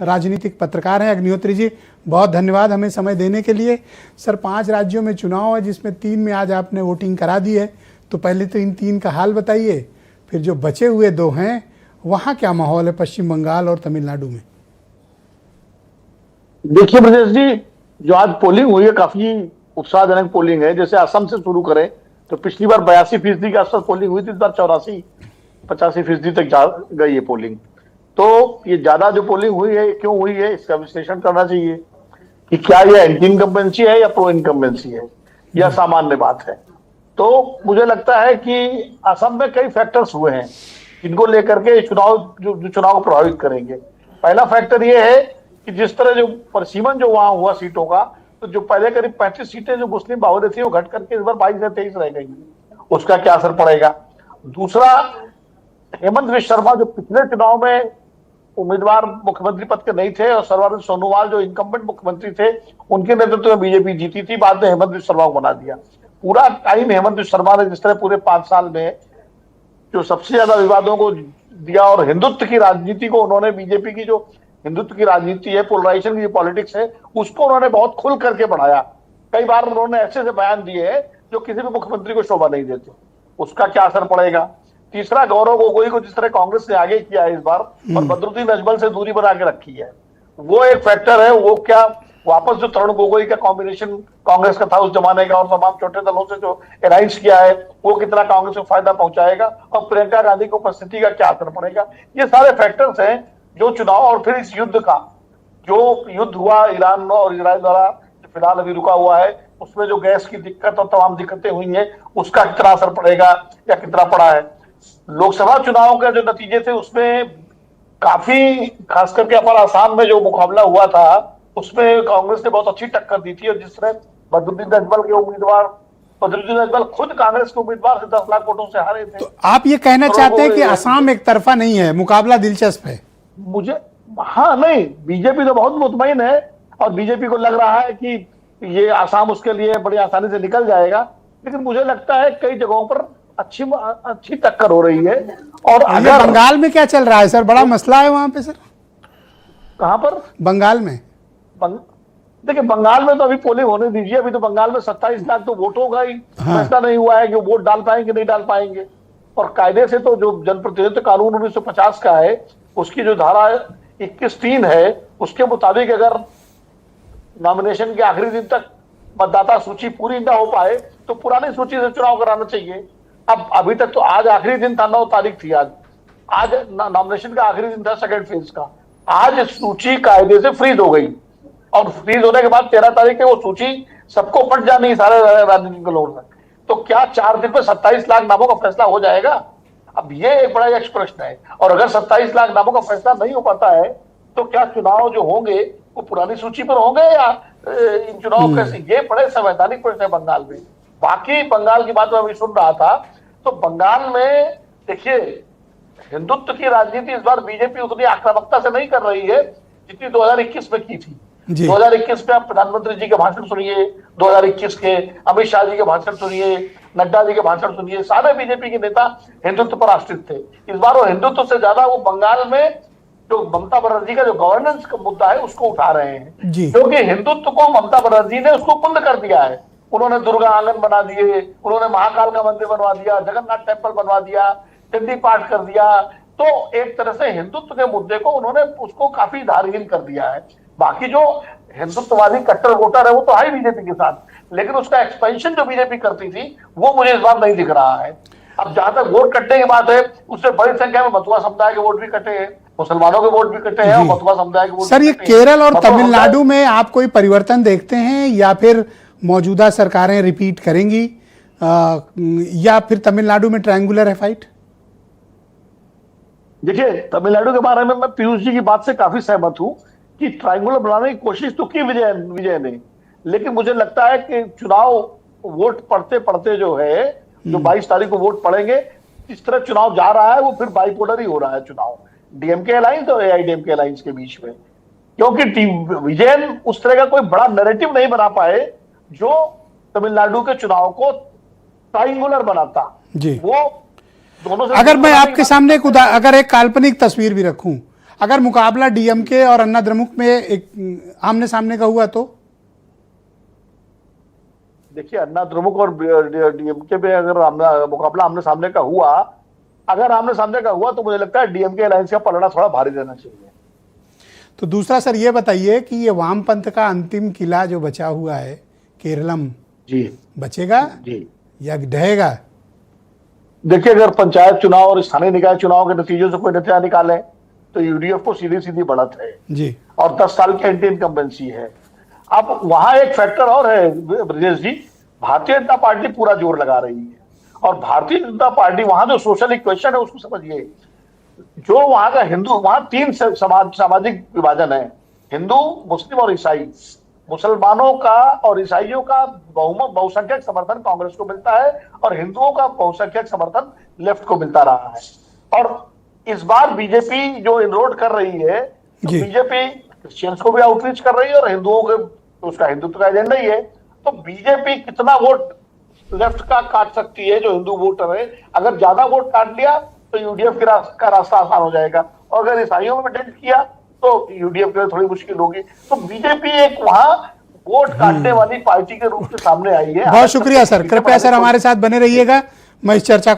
राजनीतिक पत्रकार हैं। अग्निहोत्री जी, बहुत धन्यवाद हमें समय देने के लिए। सर, 5 राज्यों में चुनाव है जिसमें 3 में आज आपने वोटिंग करा दी है, तो पहले तो इन 3 का हाल बताइए, फिर जो बचे हुए 2 हैं वहाँ क्या माहौल है पश्चिम बंगाल और तमिलनाडु में? देखिए ब्रजेश जी, जो आज पोलिंग हुई है काफी उत्साहजनक पोलिंग है। जैसे असम से शुरू करें तो पिछली बार 82% के आसपास पोलिंग हुई थी, इस बार 84-85% तक जा गई है पोलिंग। तो ये ज्यादा जो पोलिंग हुई है, क्यों हुई है, इसका विश्लेषण करना चाहिए कि क्या यह एंटी इनकम्बेंसी है या प्रो इनकम्बेंसी है या सामान्य बात है। तो मुझे लगता है कि असम में कई फैक्टर्स हुए हैं जिनको लेकर के चुनाव को प्रभावित करेंगे। पहला फैक्टर ये है कि जिस तरह जो परिसीमन जो वहां हुआ सीटों का, तो जो पहले करीब 35 सीटें जो मुस्लिम बाहुल्य थी वो घट करके इस बार 22 या 23 रह गई, उसका क्या असर पड़ेगा। दूसरा, हेमंत विश्व शर्मा जो पिछले चुनाव में उम्मीदवार मुख्यमंत्री पद के नहीं थे और सर्बानंद सोनोवाल जो इनकम्बेंट मुख्यमंत्री थे, उनके नेतृत्व में बीजेपी जीती थी, बाद में हेमंत विश्व शर्मा को बना दिया। पूरा टाइम हेमंत विश्व शर्मा ने जिस तरह पूरे 5 साल में जो सबसे ज्यादा विवादों को दिया और हिंदुत्व की राजनीति को उन्होंने, बीजेपी की जो हिंदुत्व की राजनीति है, पोलराइजेशन की जो पॉलिटिक्स है, उसको उन्होंने बहुत खुल करके बढ़ाया। कई बार उन्होंने ऐसे से बयान दिए हैं जो किसी भी मुख्यमंत्री को शोभा नहीं देते, उसका क्या असर पड़ेगा। तीसरा, गौरव गोगोई को जिस तरह कांग्रेस ने आगे किया है इस बार और बदरुद्दीन अजमल से दूरी बना के रखी है, वो एक फैक्टर है। वो क्या वापस जो तरुण गोगोई का कॉम्बिनेशन कांग्रेस का था उस जमाने का और तमाम छोटे दलों से जो अलायंस किया है, वो कितना कांग्रेस को फायदा पहुंचाएगा और प्रियंका गांधी की उपस्थिति का क्या असर पड़ेगा। ये सारे फैक्टर्स हैं जो चुनाव और फिर इस युद्ध का जो युद्ध हुआ ईरान और इजराइल द्वारा फिलहाल अभी रुका हुआ है, उसमें जो गैस की दिक्कत और तमाम दिक्कतें हुई हैं, उसका कितना असर पड़ेगा या कितना पड़ा है। लोकसभा चुनाव के जो नतीजे थे उसमें काफी, खास करके अपर आसाम में जो मुकाबला हुआ था उसमें कांग्रेस ने बहुत अच्छी टक्कर दी थी और जिस तरह बदरुद्दीन अजमल खुद कांग्रेस के उम्मीदवार से 10 लाख वोटों से हारे थे। तो आप ये कहना चाहते हैं कि असम एक तरफा नहीं है, मुकाबला दिलचस्प है? मुझे, हाँ, नहीं, बीजेपी तो बहुत मुतमईन है और बीजेपी को लग रहा है कि ये आसाम उसके लिए बड़ी आसानी से निकल जाएगा, लेकिन मुझे लगता है कई जगहों पर अच्छी टक्कर हो रही है। और अगर बंगाल में क्या चल रहा है सर? बड़ा मसला है वहां पे सर। कहां पर? बंगाल में। देखिए, बंगाल में तो अभी पोलिंग होने दीजिए। अभी तो बंगाल में 27 लाख तो वोट होगा ही, फैसला नहीं हुआ है कि वोट डाल पाएंगे नहीं डाल पाएंगे। और कायदे से तो जो जनप्रतिनिधित्व कानून 1950 का है, उसकी जो धारा 21(3) है, उसके मुताबिक अगर नॉमिनेशन के आखिरी दिन तक मतदाता सूची पूरी ना हो पाए तो पुरानी सूची से चुनाव कराना चाहिए। अब अभी तक तो आज आखिरी दिन था, 9 तारीख थी आज नॉमिनेशन का आखिरी दिन था सेकंड फेज का। आज सूची कायदे से फ्रीज हो गई और फ्रीज होने के बाद 13 तारीख को वो सूची सबको फट जानी, सारे राजनीतिक लोगों तक। तो क्या 4 दिन में 27 लाख नामों का फैसला हो जाएगा? अब ये एक बड़ा यक्ष प्रश्न है। और अगर 27 लाख नामों का फैसला नहीं हो पाता है तो क्या चुनाव जो होंगे वो पुरानी सूची पर होंगे या इन चुनाव कैसे? ये बड़े संवैधानिक प्रश्न है बंगाल में। बाकी बंगाल की बात मैं अभी सुन रहा था, तो बंगाल में देखिए, हिंदुत्व की राजनीति इस बार बीजेपी उतनी आक्रामकता से नहीं कर रही है जितनी 2021 में की थी। 2021 में आप प्रधानमंत्री जी के भाषण सुनिए, 2021 के अमित शाह जी के भाषण सुनिए, नड्डा जी के भाषण सुनिए, सारे बीजेपी के नेता हिंदुत्व पर आश्रित थे। इस बार वो हिंदुत्व से ज्यादा वो बंगाल में जो ममता बनर्जी का जो गवर्नेंस का मुद्दा है उसको उठा रहे हैं, क्योंकि हिंदुत्व को ममता बनर्जी ने उसको कुंद कर दिया है। उन्होंने दुर्गा आंगन बना दिए, उन्होंने महाकाल का मंदिर बनवा दिया, जगन्नाथ टेम्पल बनवा दिया, चंडी पाठ कर दिया। तो एक तरह से हिंदुत्व के मुद्दे को उन्होंने उसको काफी धारहीन कर दिया है। बाकी जो हिंदुत्ववादी कट्टर वोटर है वो तो है बीजेपी के साथ, लेकिन उसका एक्सपेंशन जो बीजेपी करती थी वो मुझे इस बार नहीं दिख रहा है। अब जहां तक वोट कटने की बात है, उससे बड़ी संख्या में मथुआ समुदाय के वोट भी कटे हैं, मुसलमानों के वोट भी कटे हैं और मथुआ समुदाय के वोट। सर, ये केरल और तमिलनाडु में आप कोई परिवर्तन देखते हैं या फिर मौजूदा सरकारें रिपीट करेंगी या फिर तमिलनाडु में ट्रायंगुलर है फाइट? देखिए, तमिलनाडु के बारे में मैं पीयूष जी की बात से काफी सहमत हूं कि ट्रायंगुलर बनाने की कोशिश तो की विजय ने, लेकिन मुझे लगता है कि चुनाव वोट पड़ते पड़ते जो है, जो 22 तारीख को वोट पड़ेंगे, इस तरह चुनाव जा रहा है वो फिर बाइपोलर ही हो रहा है चुनाव, डीएमके अलायंस और एआईडीएमके अलायंस के बीच में। क्योंकि विजयन उस तरह का कोई बड़ा नैरेटिव नहीं बना पाए जो तमिलनाडु के चुनाव को ट्रायंगुलर बनाता। जी। वो दोनों से, अगर मैं आपके सामने अगर एक काल्पनिक तस्वीर भी रखूं, अगर मुकाबला डीएमके और अन्ना द्रमुक में एक आमने सामने का हुआ तो? देखिए, अन्ना द्रमुक और डीएमके में अगर मुकाबला आमने सामने का हुआ, अगर आमने सामने का हुआ तो मुझे लगता है डीएमके अलायंस का पलड़ा थोड़ा भारी रहना चाहिए। तो दूसरा सर ये बताइए कि ये वामपंथ का अंतिम किला जो बचा हुआ है केरलम, जी बचेगा जी। या ढहेगा? देखिए, अगर पंचायत चुनाव और स्थानीय निकाय चुनाव के नतीजों से कोई नतीजा निकाले तो यूडीएफ को सीधी सीधी बढ़त है जी, और 10 साल की एंटी इनकम्बेंसी है। अब वहां एक फैक्टर और है ब्रजेश जी, भारतीय जनता पार्टी पूरा जोर लगा रही है और भारतीय जनता पार्टी वहां जो सोशल इक्वेशन है उसको समझिए। जो वहां का हिंदू, वहां 3 सामाजिक विभाजन है, हिंदू, मुस्लिम और ईसाई। मुसलमानों का और ईसाइयों का बहुसंख्यक समर्थन कांग्रेस को मिलता है और हिंदुओं का बहुसंख्यक समर्थन लेफ्ट को मिलता रहा है। और इस बार बीजेपी जो इनरोड कर रही है, तो बीजेपी क्रिश्चियंस को भी आउटरीच कर रही है और हिंदुओं के, तो उसका हिंदुत्व का एजेंडा ही है। तो बीजेपी कितना वोट लेफ्ट का काट सकती है जो हिंदू वोटर है, अगर ज्यादा वोट काट लिया तो यूडीएफ का रास्ता आसान हो जाएगा, और अगर ईसाइयों में डेंट किया तो यूडीएफ के लिए थोड़ी मुश्किल होगी। तो बीजेपी एक वहां वोट काटने वाली पार्टी के रूप में सामने आई है। बहुत शुक्रिया सर, कृपया सर हमारे साथ बने रहिएगा। मैं इस चर्चा